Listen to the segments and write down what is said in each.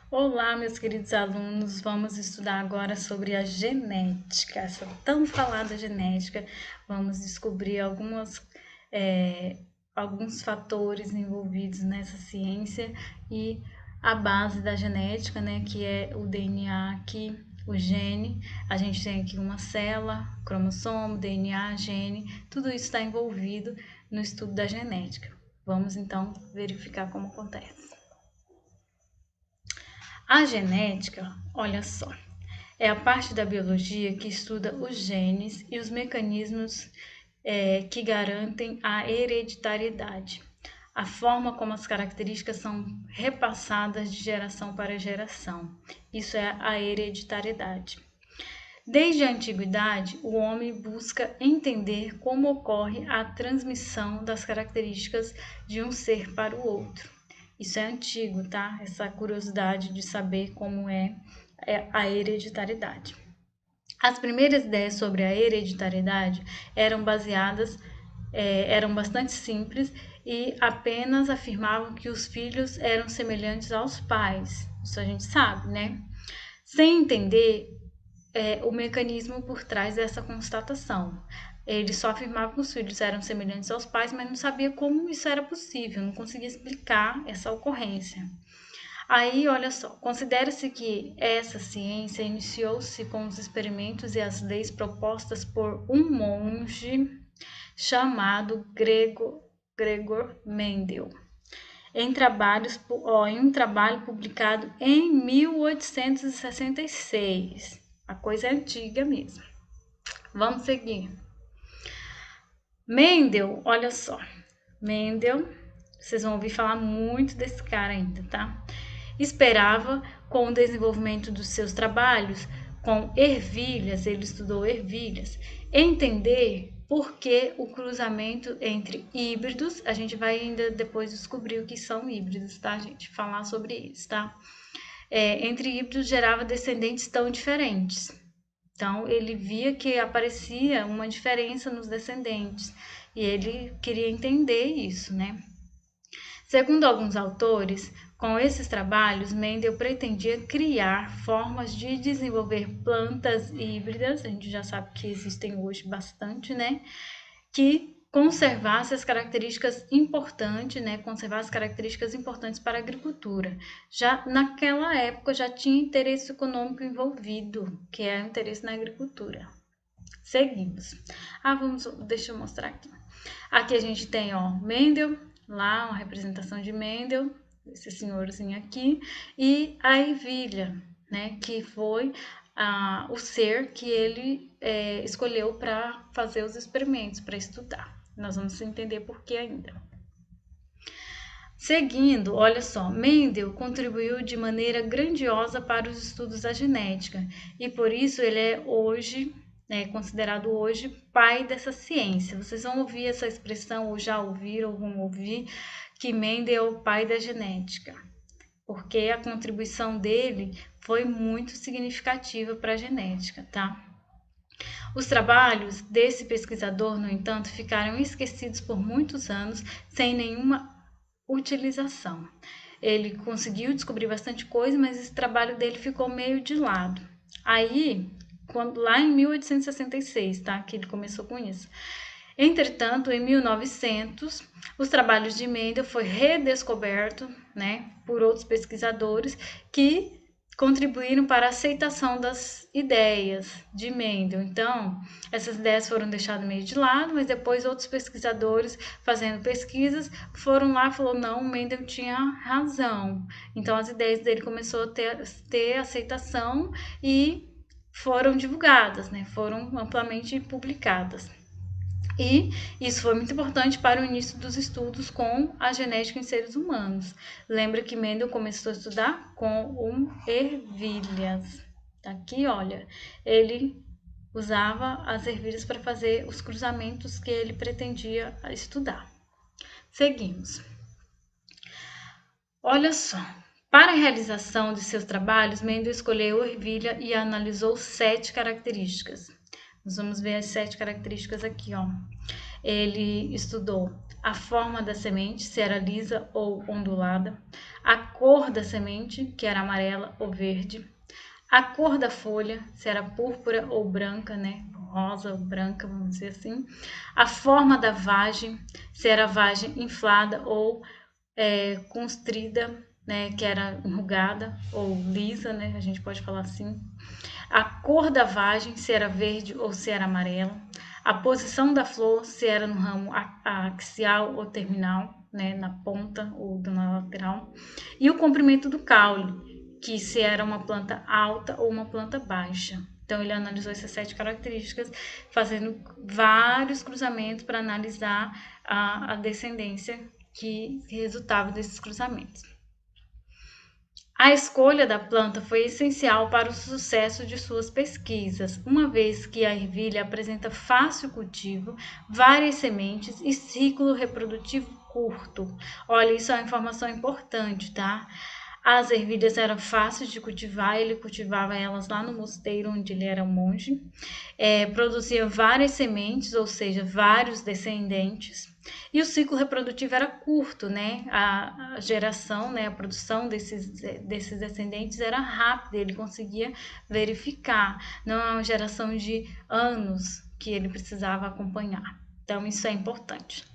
Olá, meus queridos alunos, vamos estudar agora sobre a genética, essa tão falada genética. Vamos descobrir alguns fatores envolvidos nessa ciência e a base da genética, né, que é o DNA aqui, o gene. A gente tem aqui uma célula, cromossomo, DNA, gene, tudo isso está envolvido no estudo da genética. Vamos então verificar como acontece. A genética, olha só, é a parte da biologia que estuda os genes e os mecanismos que garantem a hereditariedade, a forma como as características são repassadas de geração para geração. Isso é a hereditariedade. Desde a antiguidade, o homem busca entender como ocorre a transmissão das características de um ser para o outro. Isso é antigo, tá? Essa curiosidade de saber como é a hereditariedade. As primeiras ideias sobre a hereditariedade eram bastante simples e apenas afirmavam que os filhos eram semelhantes aos pais. Isso a gente sabe, né? Sem entender o mecanismo por trás dessa constatação. Ele só afirmava que os filhos eram semelhantes aos pais, mas não sabia como isso era possível, não conseguia explicar essa ocorrência. Aí, olha só, considera-se que essa ciência iniciou-se com os experimentos e as leis propostas por um monge chamado Gregor Mendel, em um trabalho publicado em 1866. A coisa é antiga mesmo. Vamos seguir. Mendel, olha só. Mendel, vocês vão ouvir falar muito desse cara ainda, tá? Esperava, com o desenvolvimento dos seus trabalhos com ervilhas, ele estudou ervilhas, entender por que o cruzamento entre híbridos, a gente vai ainda depois descobrir o que são híbridos, tá, gente? Falar sobre eles, tá? Entre híbridos gerava descendentes tão diferentes. Então, ele via que aparecia uma diferença nos descendentes e ele queria entender isso, né? Segundo alguns autores, com esses trabalhos, Mendel pretendia criar formas de desenvolver plantas híbridas, a gente já sabe que existem hoje bastante, né? Que conservasse as características importantes, né? Conservar as características importantes para a agricultura. Já naquela época já tinha interesse econômico envolvido, que é o interesse na agricultura. Seguimos. Deixa eu mostrar aqui. Aqui a gente tem, ó, Mendel, lá uma representação de Mendel, esse senhorzinho aqui, e a ervilha, né, que foi o ser que ele escolheu para fazer os experimentos, para estudar. Nós vamos entender por que ainda. Seguindo, olha só, Mendel contribuiu de maneira grandiosa para os estudos da genética e por isso ele é hoje considerado hoje pai dessa ciência. Vocês vão ouvir essa expressão, ou já ouviram, ou vão ouvir, que Mendel é o pai da genética, porque a contribuição dele foi muito significativa para a genética, tá? Os trabalhos desse pesquisador, no entanto, ficaram esquecidos por muitos anos, sem nenhuma utilização. Ele conseguiu descobrir bastante coisa, mas esse trabalho dele ficou meio de lado. Aí, lá em 1866, tá? Que ele começou com isso. Entretanto, em 1900, os trabalhos de Mendel foi redescoberto, né, por outros pesquisadores que contribuíram para a aceitação das ideias de Mendel. Então, essas ideias foram deixadas meio de lado, mas depois outros pesquisadores, fazendo pesquisas, foram lá e falaram, não, Mendel tinha razão. Então, as ideias dele começaram a ter aceitação e foram divulgadas, né? Foram amplamente publicadas. E isso foi muito importante para o início dos estudos com a genética em seres humanos. Lembra que Mendel começou a estudar com ervilhas. Aqui, olha, ele usava as ervilhas para fazer os cruzamentos que ele pretendia estudar. Seguimos. Olha só, para a realização de seus trabalhos, Mendel escolheu a ervilha e analisou 7 características. Nós vamos ver as 7 características aqui, ó. ele estudou a forma da semente, se era lisa ou ondulada, a cor da semente, que era amarela ou verde, a cor da folha, se era púrpura ou branca, né? Rosa ou branca, vamos dizer assim. A forma da vagem, se era vagem inflada ou constrida, né? Que era enrugada ou lisa, né? A gente pode falar assim. A cor da vagem, se era verde ou se era amarela. A posição da flor, se era no ramo axial ou terminal, né? Na ponta ou na lateral. E o comprimento do caule, que se era uma planta alta ou uma planta baixa. Então, ele analisou essas 7 características, fazendo vários cruzamentos para analisar a descendência que resultava desses cruzamentos. A escolha da planta foi essencial para o sucesso de suas pesquisas, uma vez que a ervilha apresenta fácil cultivo, várias sementes e ciclo reprodutivo curto. Olha, isso é uma informação importante, tá? As ervilhas eram fáceis de cultivar, ele cultivava elas lá no mosteiro onde ele era monge, produzia várias sementes, ou seja, vários descendentes, e o ciclo reprodutivo era curto, né? A geração, né? A produção desses descendentes era rápida, ele conseguia verificar, não é uma geração de anos que ele precisava acompanhar. Então, isso é importante.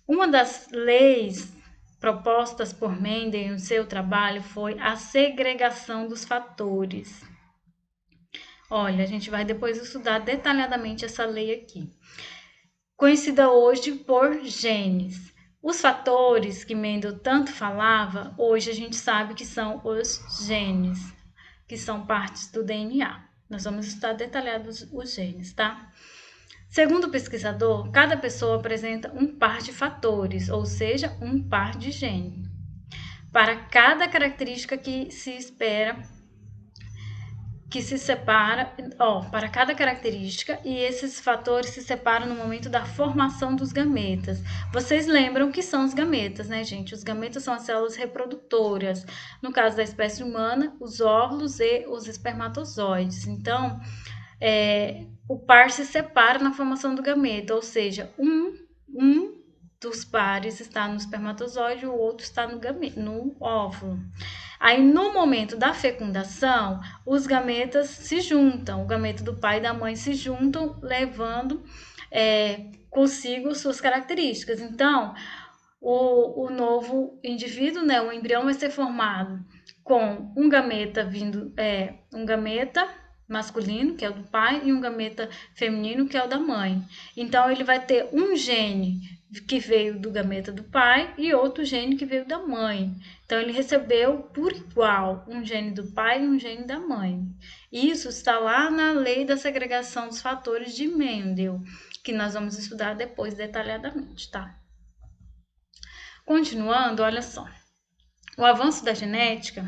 Uma das leis propostas por Mendel no seu trabalho foi a segregação dos fatores. Olha, a gente vai depois estudar detalhadamente essa lei aqui. Conhecida hoje por genes. Os fatores que Mendel tanto falava, hoje a gente sabe que são os genes, que são partes do DNA. Nós vamos estudar detalhados os genes, tá? Segundo o pesquisador, cada pessoa apresenta um par de fatores, ou seja, um par de gene. Para cada característica que se espera, que se separa, para cada característica, e esses fatores se separam no momento da formação dos gametas. Vocês lembram que são os gametas, né, gente? Os gametas são as células reprodutoras. No caso da espécie humana, os óvulos e os espermatozoides. Então, o par se separa na formação do gameta, ou seja, um dos pares está no espermatozoide, o outro está no óvulo. Aí, no momento da fecundação, os gametas se juntam, o gameta do pai e da mãe se juntam, levando consigo suas características. Então, o novo indivíduo, né, o embrião vai ser formado com um gameta um gameta masculino, que é o do pai, e um gameta feminino, que é o da mãe. Então, ele vai ter um gene que veio do gameta do pai e outro gene que veio da mãe. Então, ele recebeu por igual um gene do pai e um gene da mãe. Isso está lá na lei da segregação dos fatores de Mendel, que nós vamos estudar depois detalhadamente, tá? Continuando, olha só. O avanço da genética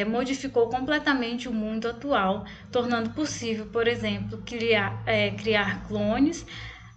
modificou completamente o mundo atual, tornando possível, por exemplo, criar clones,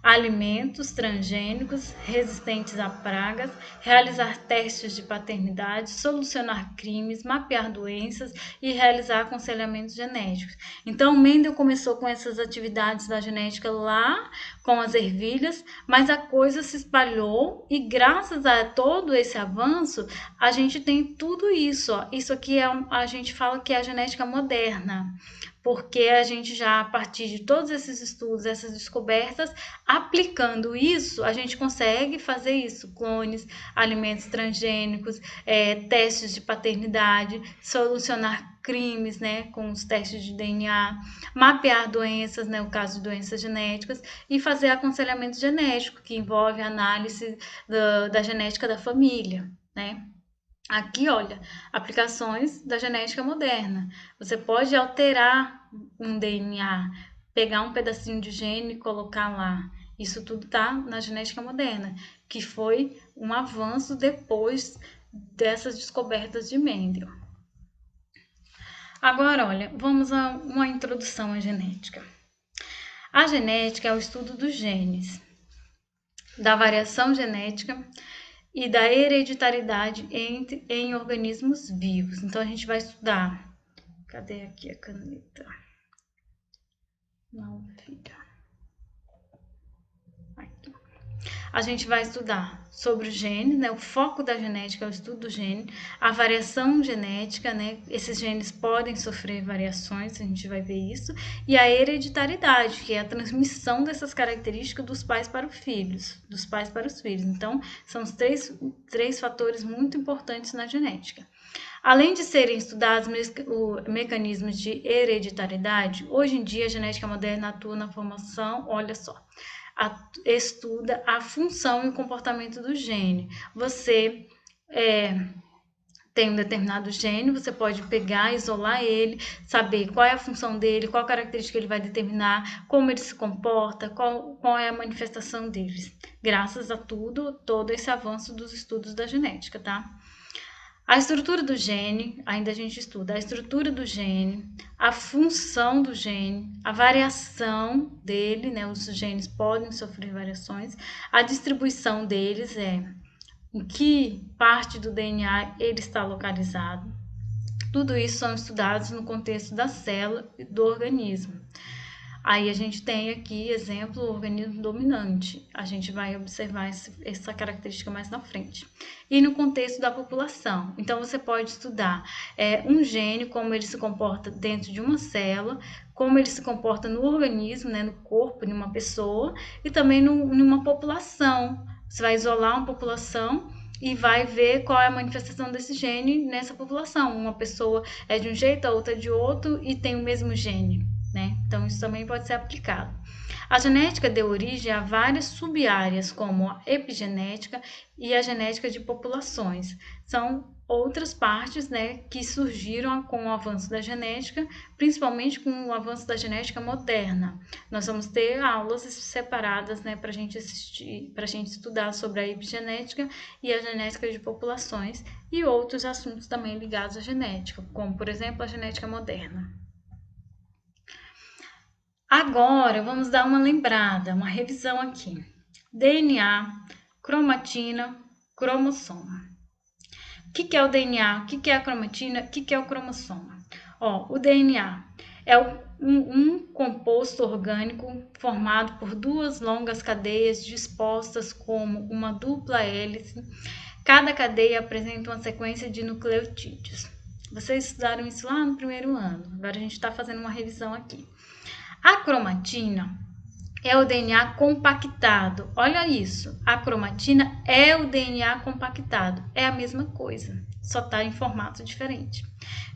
alimentos transgênicos resistentes a pragas, realizar testes de paternidade, solucionar crimes, mapear doenças e realizar aconselhamentos genéticos. Então, Mendel começou com essas atividades da genética lá com as ervilhas, mas a coisa se espalhou e graças a todo esse avanço, a gente tem tudo isso. Isso aqui a gente fala que é a genética moderna, porque a gente já, a partir de todos esses estudos, essas descobertas, aplicando isso, a gente consegue fazer isso, clones, alimentos transgênicos, testes de paternidade, solucionar crimes, né, com os testes de DNA, mapear doenças, né, o caso de doenças genéticas, e fazer aconselhamento genético, que envolve análise da genética da família, né. Aqui, olha, aplicações da genética moderna. Você pode alterar um DNA, pegar um pedacinho de gene e colocar lá. Isso tudo está na genética moderna, que foi um avanço depois dessas descobertas de Mendel. Agora, olha, vamos a uma introdução à genética. A genética é o estudo dos genes, da variação genética e da hereditariedade em organismos vivos. Então, a gente vai estudar. Cadê aqui a caneta? Não fica. Aqui. A gente vai estudar sobre o gene, né? O foco da genética é o estudo do gene, a variação genética, né? Esses genes podem sofrer variações, a gente vai ver isso, e a hereditariedade, que é a transmissão dessas características dos pais para os filhos, dos pais para os filhos. Então, são os três fatores muito importantes na genética. Além de serem estudados mecanismos de hereditariedade, hoje em dia a genética moderna atua na formação, olha só, estuda a função e o comportamento do gene. Você tem um determinado gene, você pode pegar, isolar ele, saber qual é a função dele, qual característica ele vai determinar, como ele se comporta, qual é a manifestação deles. Graças a todo esse avanço dos estudos da genética, tá? A estrutura do gene, ainda a gente estuda a estrutura do gene, a função do gene, a variação dele, né? Os genes podem sofrer variações, a distribuição deles em que parte do DNA ele está localizado. Tudo isso são estudados no contexto da célula e do organismo. Aí a gente tem aqui, exemplo, o organismo dominante. A gente vai observar essa característica mais na frente. E no contexto da população. Então, você pode estudar um gene, como ele se comporta dentro de uma célula, como ele se comporta no organismo, né, no corpo de uma pessoa, e também numa população. Você vai isolar uma população e vai ver qual é a manifestação desse gene nessa população. Uma pessoa é de um jeito, a outra é de outro, e tem o mesmo gene. Né? Então, isso também pode ser aplicado. A genética deu origem a várias sub-áreas, como a epigenética e a genética de populações. São outras partes, né, que surgiram com o avanço da genética, principalmente com o avanço da genética moderna. Nós vamos ter aulas separadas, né, para a gente assistir, para a gente estudar sobre a epigenética e a genética de populações e outros assuntos também ligados à genética, como, por exemplo, a genética moderna. Agora, vamos dar uma lembrada, uma revisão aqui. DNA, cromatina, cromossomo. O que é o DNA? O que é a cromatina? O que é o cromossomo? O DNA é um composto orgânico formado por duas longas cadeias dispostas como uma dupla hélice. Cada cadeia apresenta uma sequência de nucleotídeos. Vocês estudaram isso lá no primeiro ano. Agora a gente está fazendo uma revisão aqui. A cromatina é o DNA compactado. Olha isso, a cromatina é o DNA compactado. É a mesma coisa, só está em formato diferente.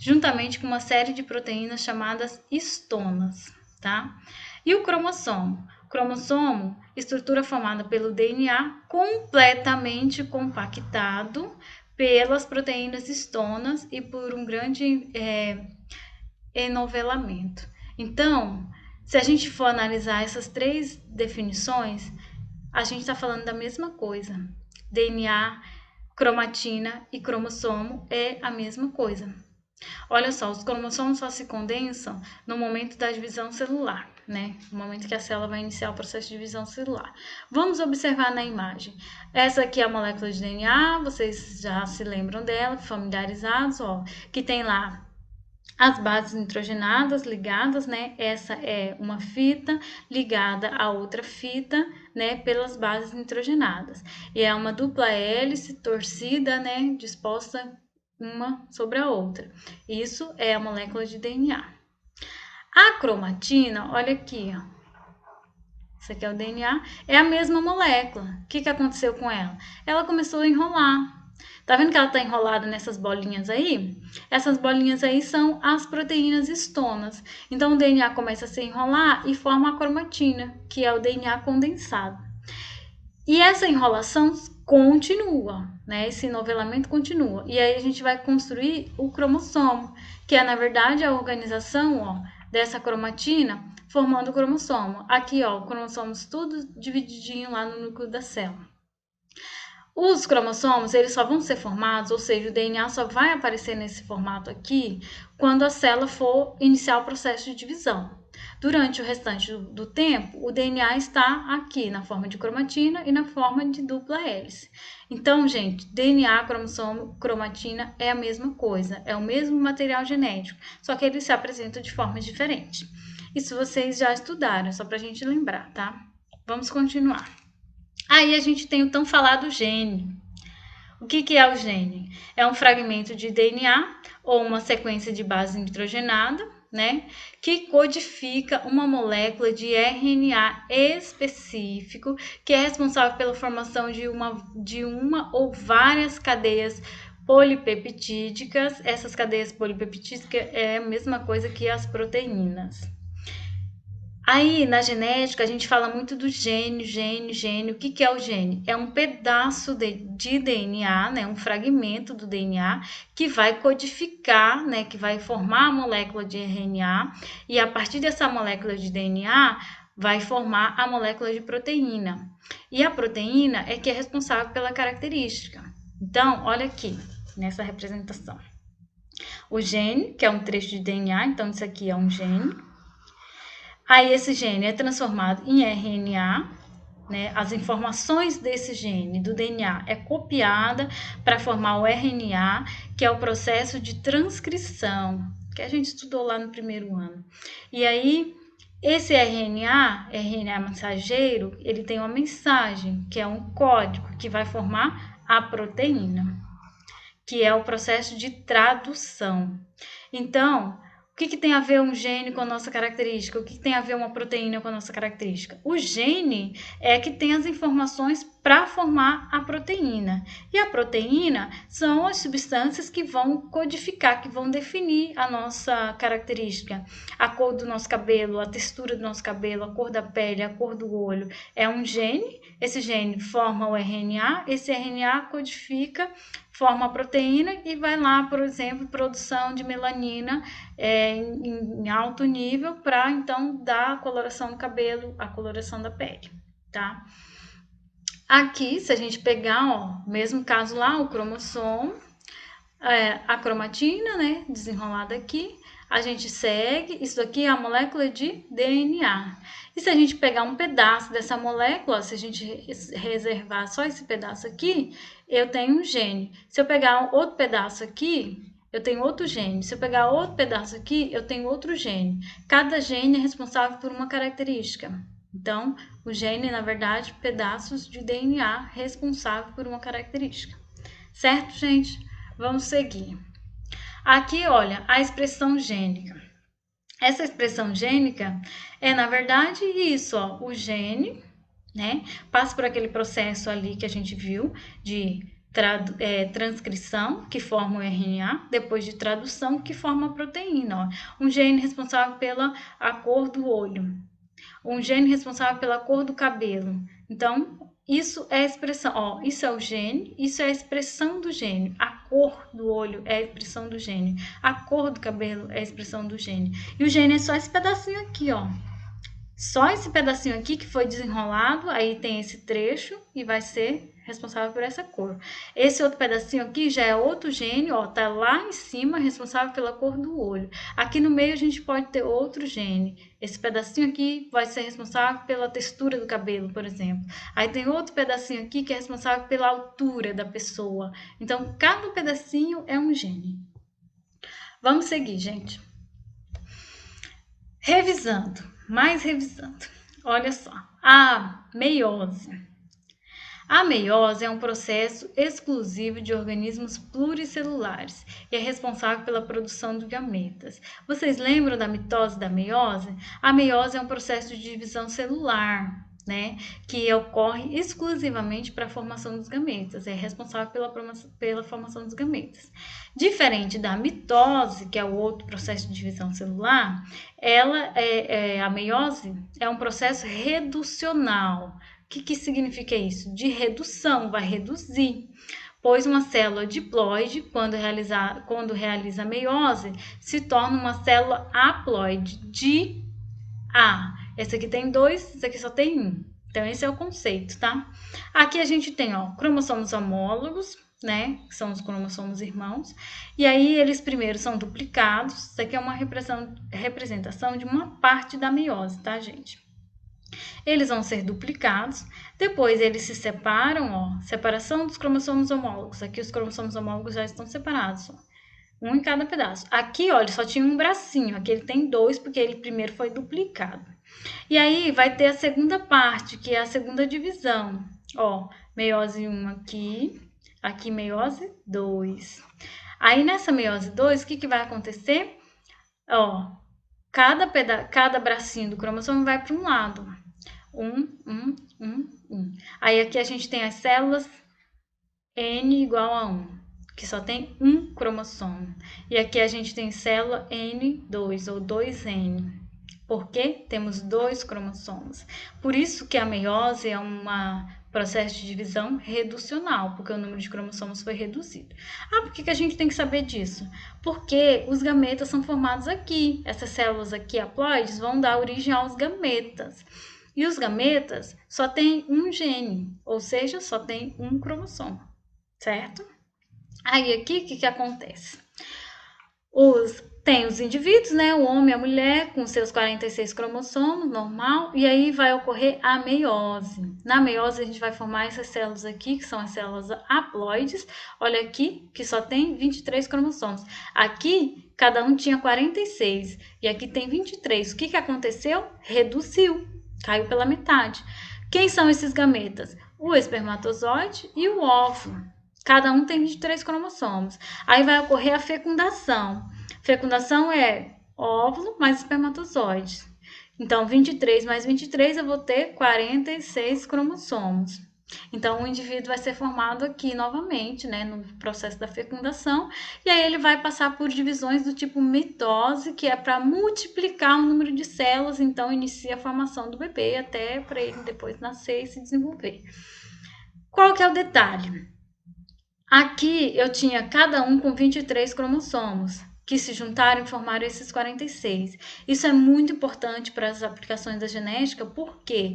Juntamente com uma série de proteínas chamadas histonas, tá? E o cromossomo? O cromossomo, estrutura formada pelo DNA completamente compactado pelas proteínas histonas e por um grande enovelamento. Então, se a gente for analisar essas três definições, a gente está falando da mesma coisa. DNA, cromatina e cromossomo é a mesma coisa. Olha só, os cromossomos só se condensam no momento da divisão celular, né? No momento que a célula vai iniciar o processo de divisão celular. Vamos observar na imagem. Essa aqui é a molécula de DNA, vocês já se lembram dela, familiarizados, que tem lá as bases nitrogenadas ligadas, né? Essa é uma fita ligada a outra fita, né? Pelas bases nitrogenadas. E é uma dupla hélice torcida, né? Disposta uma sobre a outra. Isso é a molécula de DNA. A cromatina, olha aqui, Isso aqui é o DNA, é a mesma molécula. O que aconteceu com ela? Ela começou a enrolar. Tá vendo que ela tá enrolada nessas bolinhas aí? Essas bolinhas aí são as proteínas histonas. Então, o DNA começa a se enrolar e forma a cromatina, que é o DNA condensado. E essa enrolação continua, né? Esse novelamento continua. E aí a gente vai construir o cromossomo, que é, na verdade, a organização, dessa cromatina formando o cromossomo. Aqui, o cromossomos tudo divididinho lá no núcleo da célula. Os cromossomos, eles só vão ser formados, ou seja, o DNA só vai aparecer nesse formato aqui quando a célula for iniciar o processo de divisão. Durante o restante do tempo, o DNA está aqui na forma de cromatina e na forma de dupla hélice. Então, gente, DNA, cromossomo, cromatina é a mesma coisa, é o mesmo material genético, só que eles se apresentam de formas diferentes. Isso vocês já estudaram, só para a gente lembrar, tá? Vamos continuar. Aí a gente tem o tão falado gene. O que é o gene? É um fragmento de DNA ou uma sequência de base nitrogenada, né, que codifica uma molécula de RNA específico, que é responsável pela formação de uma ou várias cadeias polipeptídicas. Essas cadeias polipeptídicas é a mesma coisa que as proteínas. Aí, na genética, a gente fala muito do gene. O que é o gene? É um pedaço de DNA, né, um fragmento do DNA que vai codificar, né, que vai formar a molécula de RNA, e a partir dessa molécula de DNA vai formar a molécula de proteína. E a proteína é que é responsável pela característica. Então, olha aqui, nessa representação. O gene, que é um trecho de DNA, então isso aqui é um gene. Aí esse gene é transformado em RNA, né? As informações desse gene, do DNA, é copiada para formar o RNA, que é o processo de transcrição, que a gente estudou lá no primeiro ano. E aí, esse RNA mensageiro, ele tem uma mensagem, que é um código, que vai formar a proteína, que é o processo de tradução. Então, o que tem a ver um gene com a nossa característica? O que tem a ver uma proteína com a nossa característica? O gene é que tem as informações para formar a proteína. E a proteína são as substâncias que vão codificar, que vão definir a nossa característica. A cor do nosso cabelo, a textura do nosso cabelo, a cor da pele, a cor do olho. É um gene, esse gene forma o RNA, esse RNA codifica, forma a proteína e vai lá, por exemplo, produção de melanina em alto nível para então dar a coloração do cabelo, a coloração da pele, tá? Aqui, se a gente pegar, ó, mesmo caso lá, o cromossomo, a cromatina, né, desenrolada aqui, a gente segue, isso aqui é a molécula de DNA. E se a gente pegar um pedaço dessa molécula, se a gente reservar só esse pedaço aqui, eu tenho um gene. Se eu pegar outro pedaço aqui, eu tenho outro gene. Se eu pegar outro pedaço aqui, eu tenho outro gene. Cada gene é responsável por uma característica. Então, o gene, na verdade, pedaços de DNA responsável por uma característica. Certo, gente? Vamos seguir. Aqui, olha, a expressão gênica. Essa expressão gênica é, na verdade, isso, ó, o gene, né, passa por aquele processo ali que a gente viu de transcrição, que forma o RNA, depois de tradução, que forma a proteína. Ó. Um gene responsável pela cor do olho, um gene responsável pela cor do cabelo. Então, isso é a expressão, ó, isso é o gene, isso é a expressão do gene. A cor do olho é a expressão do gene. A cor do cabelo é a expressão do gene. E o gene é só esse pedacinho aqui, ó. Só esse pedacinho aqui que foi desenrolado, aí tem esse trecho e vai ser responsável por essa cor. Esse outro pedacinho aqui já é outro gene, ó, tá lá em cima, responsável pela cor do olho. Aqui no meio a gente pode ter outro gene. Esse pedacinho aqui vai ser responsável pela textura do cabelo, por exemplo. Aí tem outro pedacinho aqui que é responsável pela altura da pessoa. Então, cada pedacinho é um gene. Vamos seguir, gente. Revisando. Olha só, a meiose. A meiose é um processo exclusivo de organismos pluricelulares e é responsável pela produção de gametas. Vocês lembram da mitose e da meiose? A meiose é um processo de divisão celular, né, que ocorre exclusivamente para a formação dos gametas, é responsável pela formação dos gametas. Diferente da mitose, que é o outro processo de divisão celular, a meiose é um processo reducional. O que significa isso? De redução, vai reduzir. Pois uma célula diploide, quando realiza a meiose, se torna uma célula haploide de A. Essa aqui tem 2, essa aqui só tem 1. Então, esse é o conceito, tá? Aqui a gente tem, ó, cromossomos homólogos, né? Que são os cromossomos irmãos. E aí, eles primeiro são duplicados. Isso aqui é uma representação de uma parte da meiose, tá, gente? Eles vão ser duplicados, depois eles se separam, ó, separação dos cromossomos homólogos. Aqui os cromossomos homólogos já estão separados, ó. Um em cada pedaço. Aqui, ó, ele só tinha um bracinho. Aqui ele tem dois, porque ele primeiro foi duplicado. E aí vai ter a segunda parte, que é a segunda divisão. Ó, meiose 1 aqui, aqui meiose 2. Aí nessa meiose 2, o que, que vai acontecer? Ó, cada bracinho do cromossomo vai para um lado. Um. Aí aqui a gente tem as células N igual a 1, que só tem um cromossomo. E aqui a gente tem célula N2 ou 2N, porque temos dois cromossomos. Por isso que a meiose é um processo de divisão reducional, porque o número de cromossomos foi reduzido. Ah, por que a gente tem que saber disso? Porque os gametas são formados aqui. Essas células aqui haploides vão dar origem aos gametas. E os gametas só têm um gene, ou seja, só tem um cromossomo, certo? Aí aqui, o que acontece? Tem os indivíduos, né? O homem e a mulher com seus 46 cromossomos, normal, e aí vai ocorrer a meiose. Na meiose a gente vai formar essas células aqui, que são as células haploides. Olha aqui, que só tem 23 cromossomos. Aqui, cada um tinha 46, e aqui tem 23. O que aconteceu? Reduziu, caiu pela metade. Quem são esses gametas? O espermatozoide e o óvulo. Cada um tem 23 cromossomos. Aí vai ocorrer a fecundação. Fecundação é óvulo mais espermatozoide. Então, 23 mais 23, eu vou ter 46 cromossomos. Então, o indivíduo vai ser formado aqui novamente, né, no processo da fecundação, e aí ele vai passar por divisões do tipo mitose, que é para multiplicar o número de células, então inicia a formação do bebê até para ele depois nascer e se desenvolver. Qual que é o detalhe? Aqui eu tinha cada um com 23 cromossomos, que se juntaram e formaram esses 46. Isso é muito importante para as aplicações da genética, porque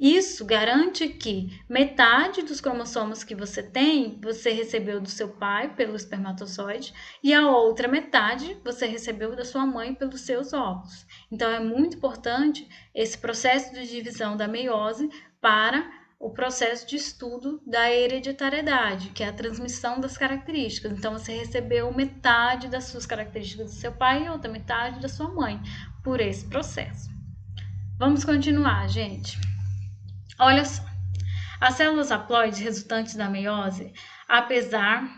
isso garante que metade dos cromossomos que você tem, você recebeu do seu pai pelo espermatozoide, e a outra metade você recebeu da sua mãe pelos seus óvulos. Então é muito importante esse processo de divisão da meiose para o processo de estudo da hereditariedade, que é a transmissão das características. Então, você recebeu metade das suas características do seu pai e outra metade da sua mãe por esse processo. Vamos continuar, gente. Olha só. As células haploides resultantes da meiose, apesar...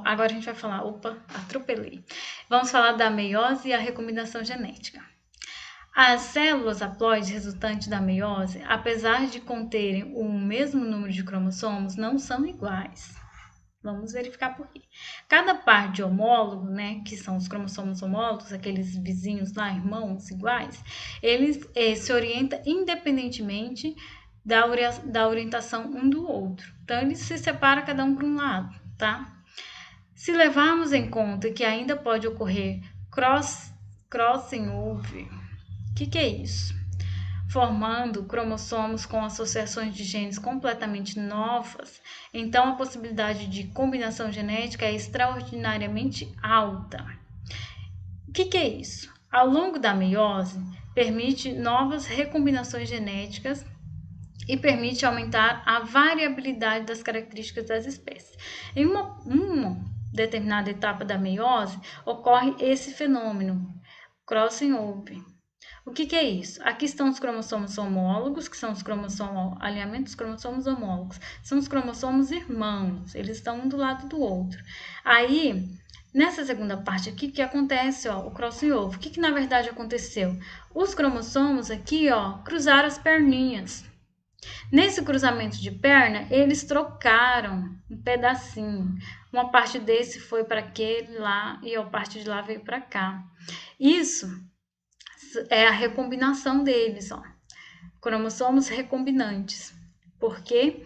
agora a gente vai falar... atropelei. Vamos falar da meiose e a recombinação genética. As células haploides resultantes da meiose, apesar de conterem o mesmo número de cromossomos, não são iguais. Vamos verificar por quê. Cada par de homólogo, né, que são os cromossomos homólogos, aqueles vizinhos lá, irmãos iguais, eles se orientam independentemente da orientação um do outro. Então, eles se separam cada um para um lado, tá? Se levarmos em conta que ainda pode ocorrer crossing over, o que é isso? Formando cromossomos com associações de genes completamente novas, então a possibilidade de combinação genética é extraordinariamente alta. O que é isso? Ao longo da meiose, permite novas recombinações genéticas e permite aumentar a variabilidade das características das espécies. Em uma determinada etapa da meiose, ocorre esse fenômeno, crossing over. O que é isso? Aqui estão os cromossomos homólogos, que são os alinhamentos dos cromossomos homólogos. São os cromossomos irmãos, eles estão um do lado do outro. Aí, nessa segunda parte aqui, o que acontece? O crossing over. O que na verdade aconteceu? Os cromossomos aqui, cruzaram as perninhas. Nesse cruzamento de perna, eles trocaram um pedacinho. Uma parte desse foi para aquele lá e a parte de lá veio para cá. Isso é a recombinação deles, cromossomos recombinantes, porque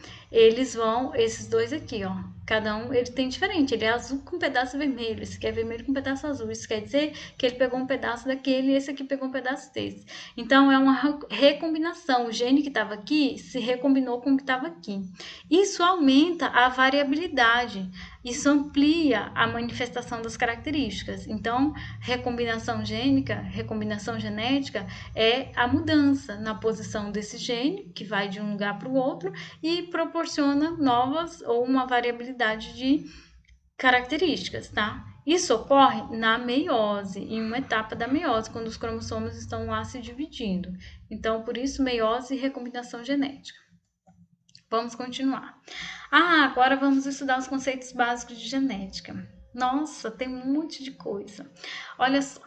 esses dois aqui, cada um ele tem diferente, ele é azul com um pedaço vermelho, esse aqui é vermelho com um pedaço azul, isso quer dizer que ele pegou um pedaço daquele e esse aqui pegou um pedaço desse. Então, é uma recombinação, o gene que estava aqui se recombinou com o que estava aqui. Isso aumenta a variabilidade, isso amplia a manifestação das características. Então, recombinação genética é a mudança na posição desse gene, que vai de um lugar para o outro, e proporciona novas ou uma variabilidade de características, tá? Isso ocorre na meiose, em uma etapa da meiose, quando os cromossomos estão lá se dividindo. Então, por isso, meiose e recombinação genética. Vamos continuar. Agora vamos estudar os conceitos básicos de genética. Nossa, tem um monte de coisa. Olha só.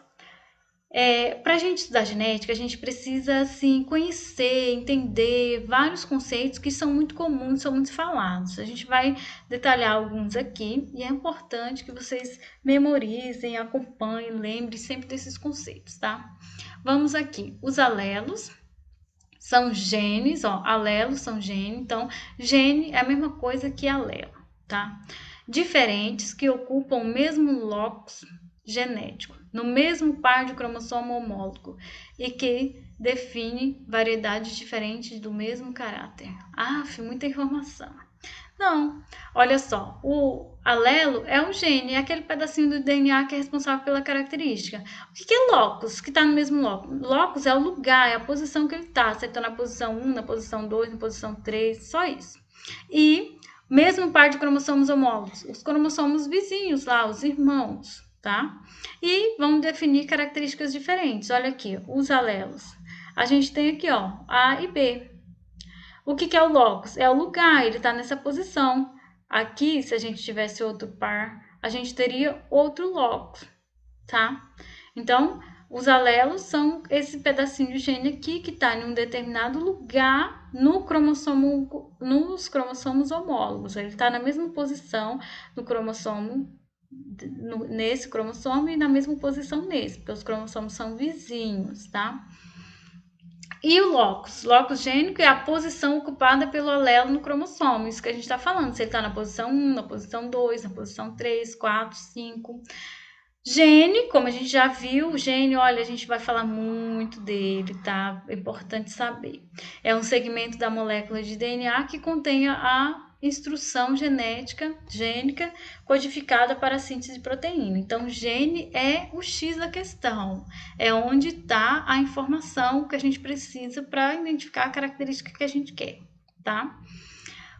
Para a gente estudar genética, a gente precisa assim, conhecer, entender vários conceitos que são muito comuns, são muito falados. A gente vai detalhar alguns aqui e é importante que vocês memorizem, acompanhem, lembrem sempre desses conceitos, tá? Vamos aqui. Os alelos são genes, ó, alelos são genes, então gene é a mesma coisa que alelo, tá? Diferentes que ocupam o mesmo locus genético, no mesmo par de cromossomo homólogo e que define variedades diferentes do mesmo caráter. Muita informação. Não, olha só, o alelo é um gene, é aquele pedacinho do DNA que é responsável pela característica. O que é locus, que está no mesmo locus? Locus é o lugar, é a posição que ele está. Se ele está na posição 1, na posição 2, na posição 3, só isso. E mesmo par de cromossomos homólogos, os cromossomos vizinhos lá, os irmãos, tá? E vamos definir características diferentes. Olha aqui, os alelos. A gente tem aqui, ó, A e B. O que é o locus? É o lugar, ele está nessa posição. Aqui, se a gente tivesse outro par, a gente teria outro locus, tá? Então, os alelos são esse pedacinho de gene aqui que está em um determinado lugar no cromossomo, nos cromossomos homólogos. Ele está na mesma posição no cromossomo, nesse cromossomo e na mesma posição nesse, porque os cromossomos são vizinhos, tá? E o locus gênico é a posição ocupada pelo alelo no cromossomo, isso que a gente está falando, se ele está na posição 1, na posição 2, na posição 3, 4, 5. Gene, como a gente já viu, o gene, olha, a gente vai falar muito dele, tá? É importante saber. É um segmento da molécula de DNA que contém a instrução gênica codificada para a síntese de proteína. Então, gene é o X da questão, é onde está a informação que a gente precisa para identificar a característica que a gente quer, tá?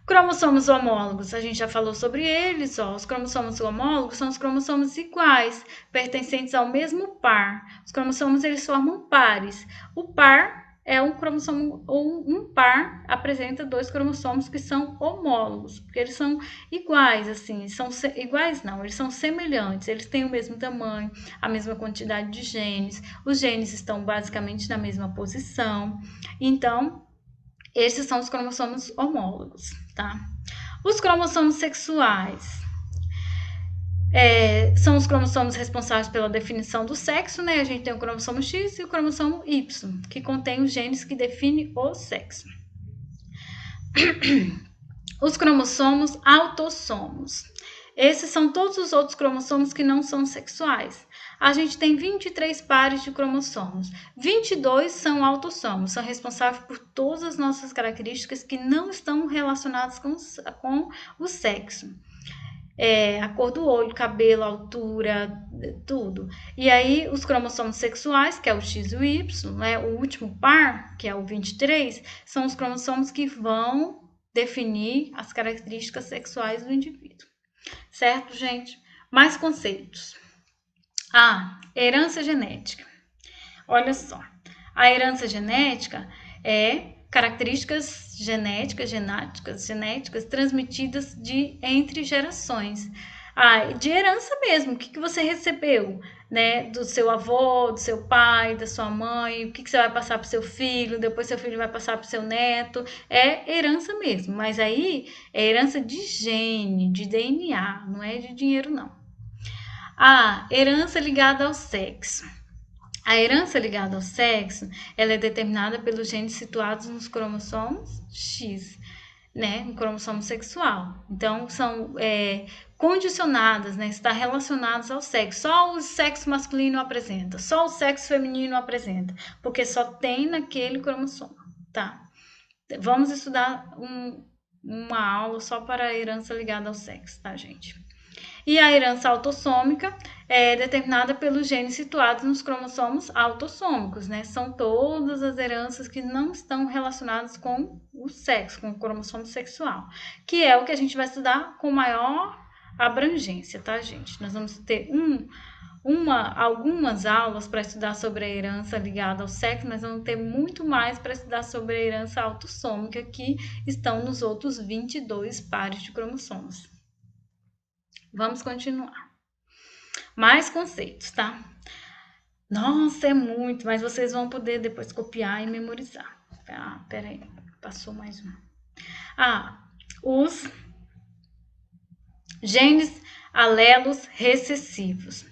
Cromossomos homólogos, a gente já falou sobre eles, ó. Os cromossomos homólogos são os cromossomos iguais, pertencentes ao mesmo par. Os cromossomos, eles formam pares. O par é um cromossomo, ou um par apresenta dois cromossomos que são homólogos, porque eles são iguais, assim, iguais não, eles são semelhantes, eles têm o mesmo tamanho, a mesma quantidade de genes, os genes estão basicamente na mesma posição, então esses são os cromossomos homólogos, tá? Os cromossomos sexuais são os cromossomos responsáveis pela definição do sexo, né? A gente tem o cromossomo X e o cromossomo Y, que contém os genes que definem o sexo. Os cromossomos autossomos. Esses são todos os outros cromossomos que não são sexuais. A gente tem 23 pares de cromossomos. 22 são autossomos, são responsáveis por todas as nossas características que não estão relacionadas com o sexo. A cor do olho, cabelo, altura, tudo. E aí, os cromossomos sexuais, que é o X e o Y, né? O último par, que é o 23, são os cromossomos que vão definir as características sexuais do indivíduo. Certo, gente? Mais conceitos. Herança genética. Olha só, a herança genética é características genéticas transmitidas entre gerações. De herança mesmo, o que você recebeu, né? Do seu avô, do seu pai, da sua mãe, o que você vai passar para o seu filho, depois seu filho vai passar para o seu neto, é herança mesmo, mas aí é herança de gene, de DNA, não é de dinheiro não. Herança ligada ao sexo. A herança ligada ao sexo, ela é determinada pelos genes situados nos cromossomos X, né, no cromossomo sexual. Então, são condicionadas, né, está relacionadas ao sexo. Só o sexo masculino apresenta, só o sexo feminino apresenta, porque só tem naquele cromossomo, tá? Vamos estudar uma aula só para a herança ligada ao sexo, tá, gente? E a herança autossômica é determinada pelos genes situados nos cromossomos autossômicos, né? São todas as heranças que não estão relacionadas com o sexo, com o cromossomo sexual, que é o que a gente vai estudar com maior abrangência, tá, gente? Nós vamos ter algumas aulas para estudar sobre a herança ligada ao sexo, mas vamos ter muito mais para estudar sobre a herança autossômica, que estão nos outros 22 pares de cromossomos. Vamos continuar. Mais conceitos, tá? Nossa, é muito, mas vocês vão poder depois copiar e memorizar. Ah, peraí, passou mais um. Os genes alelos recessivos.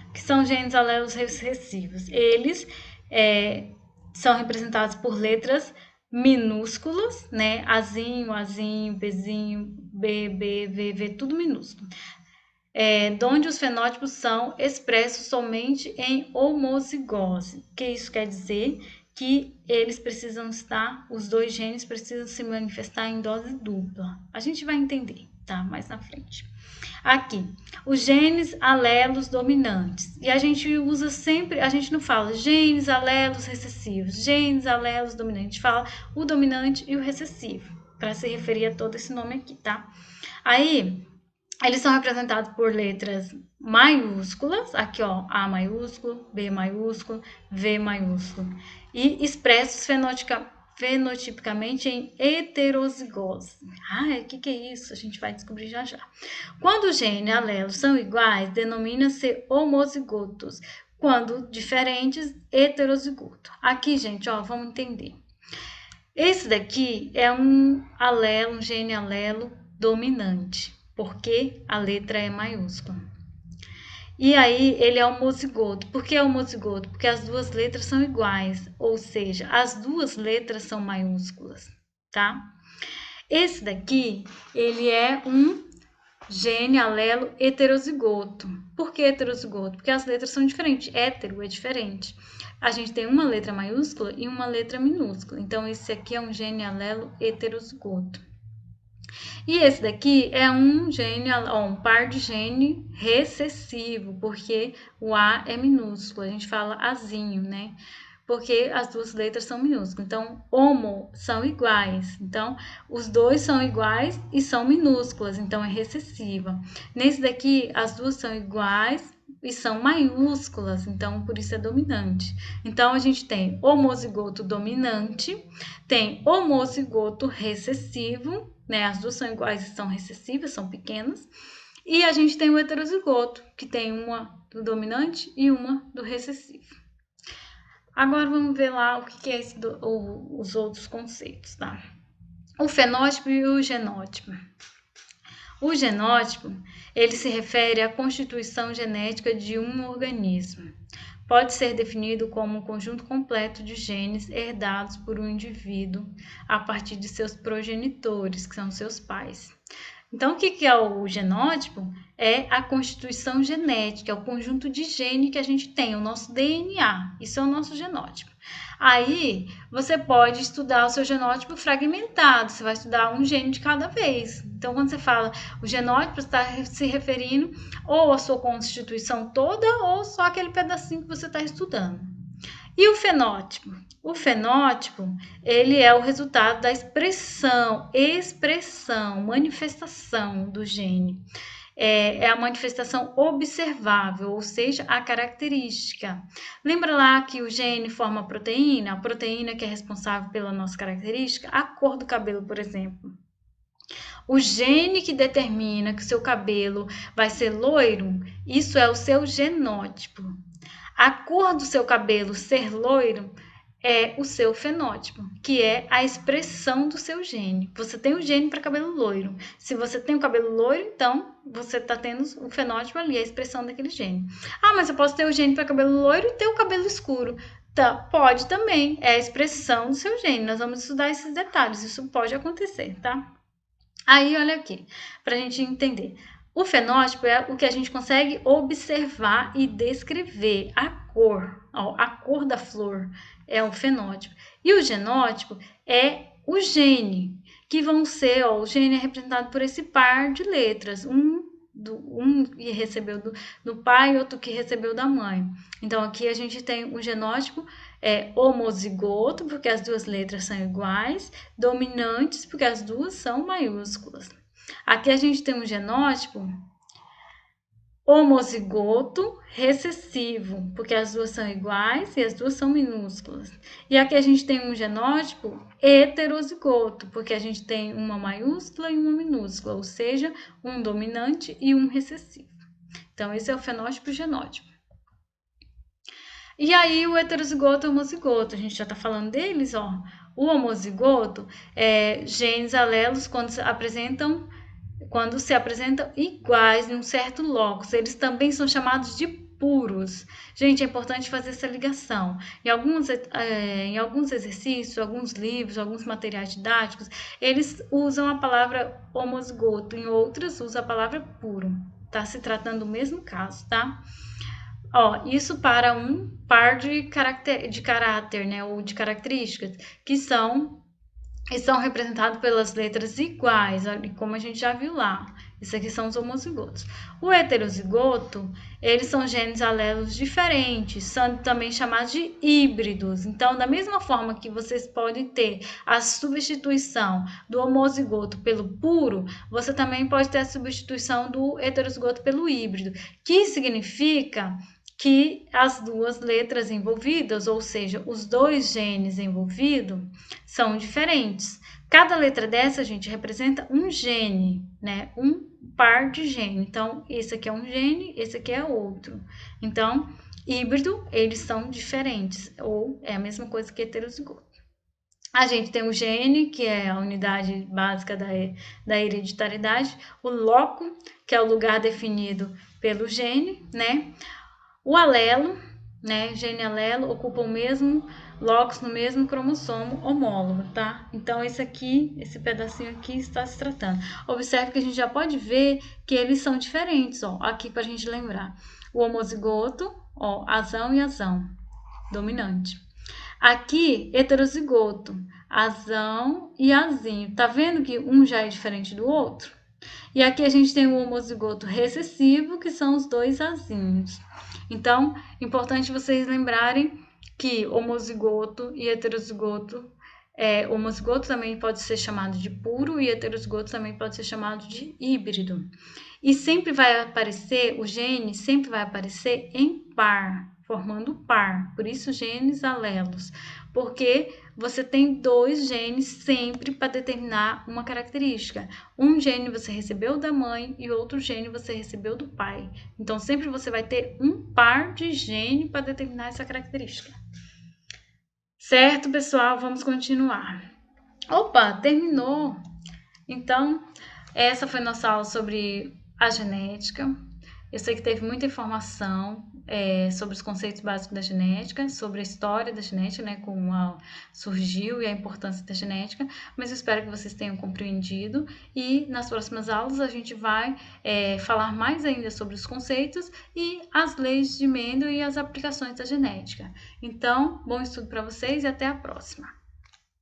O que são genes alelos recessivos? Eles são representados por letras minúsculas, né? Azinho, Azinho, Bzinho, B, B, V, V, tudo minúsculo. Onde os fenótipos são expressos somente em homozigose. O que isso quer dizer? Que eles precisam estar, os dois genes precisam se manifestar em dose dupla. A gente vai entender, tá? Mais na frente. Aqui, os genes alelos dominantes. E a gente usa sempre, a gente não fala genes alelos recessivos, genes alelos dominantes. A gente fala o dominante e o recessivo, para se referir a todo esse nome aqui, tá? Aí, eles são representados por letras maiúsculas, aqui ó, A maiúsculo, B maiúsculo, V maiúsculo, e expressos fenotipicamente em heterozigose. O que é isso? A gente vai descobrir já já. Quando os genes alelos são iguais, denomina-se homozigotos. Quando diferentes, heterozigoto. Aqui, gente, ó, vamos entender. Esse daqui é um gene alelo dominante, porque a letra é maiúscula. E aí, ele é homozigoto. Por que é homozigoto? Porque as duas letras são iguais, ou seja, as duas letras são maiúsculas, tá? Esse daqui, ele é um gene alelo heterozigoto. Por que heterozigoto? Porque as letras são diferentes. Hétero é diferente. A gente tem uma letra maiúscula e uma letra minúscula. Então, esse aqui é um gene alelo heterozigoto. E esse daqui é um par de gene recessivo, porque o A é minúsculo, a gente fala azinho, né? Porque as duas letras são minúsculas. Então, homo são iguais. Então, os dois são iguais e são minúsculas, então é recessiva. Nesse daqui, as duas são iguais e são maiúsculas, então por isso é dominante. Então, a gente tem homozigoto dominante, tem homozigoto recessivo, né? As duas são iguais e são recessivas, são pequenas. E a gente tem o heterozigoto, que tem uma do dominante e uma do recessivo. Agora vamos ver lá o que é os outros conceitos, tá? O fenótipo e o genótipo. O genótipo, ele se refere à constituição genética de um organismo. Pode ser definido como um conjunto completo de genes herdados por um indivíduo a partir de seus progenitores, que são seus pais. Então, o que é o genótipo? É a constituição genética, é o conjunto de gene que a gente tem, o nosso DNA. Isso é o nosso genótipo. Aí, você pode estudar o seu genótipo fragmentado, você vai estudar um gene de cada vez. Então, quando você fala o genótipo, você está se referindo ou à sua constituição toda ou só aquele pedacinho que você está estudando. E o fenótipo? O fenótipo, ele é o resultado da expressão, manifestação do gene. É a manifestação observável, ou seja, a característica. Lembra lá que o gene forma a proteína que é responsável pela nossa característica, a cor do cabelo, por exemplo. O gene que determina que o seu cabelo vai ser loiro, isso é o seu genótipo. A cor do seu cabelo ser loiro é o seu fenótipo, que é a expressão do seu gene. Você tem um gene para cabelo loiro. Se você tem o cabelo loiro, então você está tendo o fenótipo ali, a expressão daquele gene. Mas eu posso ter o gene para cabelo loiro e ter o cabelo escuro. Tá, pode também, é a expressão do seu gene. Nós vamos estudar esses detalhes, isso pode acontecer, tá? Aí, olha aqui, para a gente entender. O fenótipo é o que a gente consegue observar e descrever. A cor da flor é o fenótipo. E o genótipo é o gene, que vão ser, o gene é representado por esse par de letras. Um que recebeu do pai, outro que recebeu da mãe. Então, aqui a gente tem o genótipo homozigoto, porque as duas letras são iguais, dominantes, porque as duas são maiúsculas. Aqui a gente tem um genótipo homozigoto recessivo, porque as duas são iguais e as duas são minúsculas. E aqui a gente tem um genótipo heterozigoto, porque a gente tem uma maiúscula e uma minúscula, ou seja, um dominante e um recessivo. Então, esse é o fenótipo e o genótipo. E aí, o heterozigoto e o homozigoto, a gente já está falando deles, ó. O homozigoto é genes alelos quando se apresentam iguais em um certo locus. Eles também são chamados de puros. Gente, é importante fazer essa ligação. Em alguns exercícios, alguns livros, alguns materiais didáticos, eles usam a palavra homozigoto, em outros usam a palavra puro. Tá se tratando do mesmo caso, tá? Ó, isso para um par de caráter, né, ou de características, que são representados pelas letras iguais, como a gente já viu lá. Isso aqui são os homozigotos. O heterozigoto, eles são genes alelos diferentes, são também chamados de híbridos. Então, da mesma forma que vocês podem ter a substituição do homozigoto pelo puro, você também pode ter a substituição do heterozigoto pelo híbrido, que significa que as duas letras envolvidas, ou seja, os dois genes envolvidos, são diferentes. Cada letra dessa, gente, representa um gene, né? Um par de gene. Então, esse aqui é um gene, esse aqui é outro. Então, híbrido, eles são diferentes, ou é a mesma coisa que heterozigoto. A gente tem o gene, que é a unidade básica da hereditariedade, o loco, que é o lugar definido pelo gene, né? O alelo, né, gene alelo, ocupa o mesmo locus no mesmo cromossomo homólogo, tá? Então, esse pedacinho aqui está se tratando. Observe que a gente já pode ver que eles são diferentes, ó, aqui pra gente lembrar. O homozigoto, ó, azão e azão, dominante. Aqui, heterozigoto, azão e azinho. Tá vendo que um já é diferente do outro? E aqui a gente tem o homozigoto recessivo, que são os dois azinhos. Então, importante vocês lembrarem que homozigoto e heterozigoto, homozigoto também pode ser chamado de puro e heterozigoto também pode ser chamado de híbrido. E sempre vai aparecer, o gene sempre vai aparecer em par, formando par. Por isso, genes alelos. Porque você tem dois genes sempre para determinar uma característica. Um gene você recebeu da mãe e outro gene você recebeu do pai. Então, sempre você vai ter um par de gene para determinar essa característica. Certo, pessoal? Vamos continuar. Opa, terminou! Então, essa foi nossa aula sobre a genética. Eu sei que teve muita informação sobre os conceitos básicos da genética, sobre a história da genética, né, como surgiu e a importância da genética, mas eu espero que vocês tenham compreendido e nas próximas aulas a gente vai falar mais ainda sobre os conceitos e as leis de Mendel e as aplicações da genética. Então, bom estudo para vocês e até a próxima!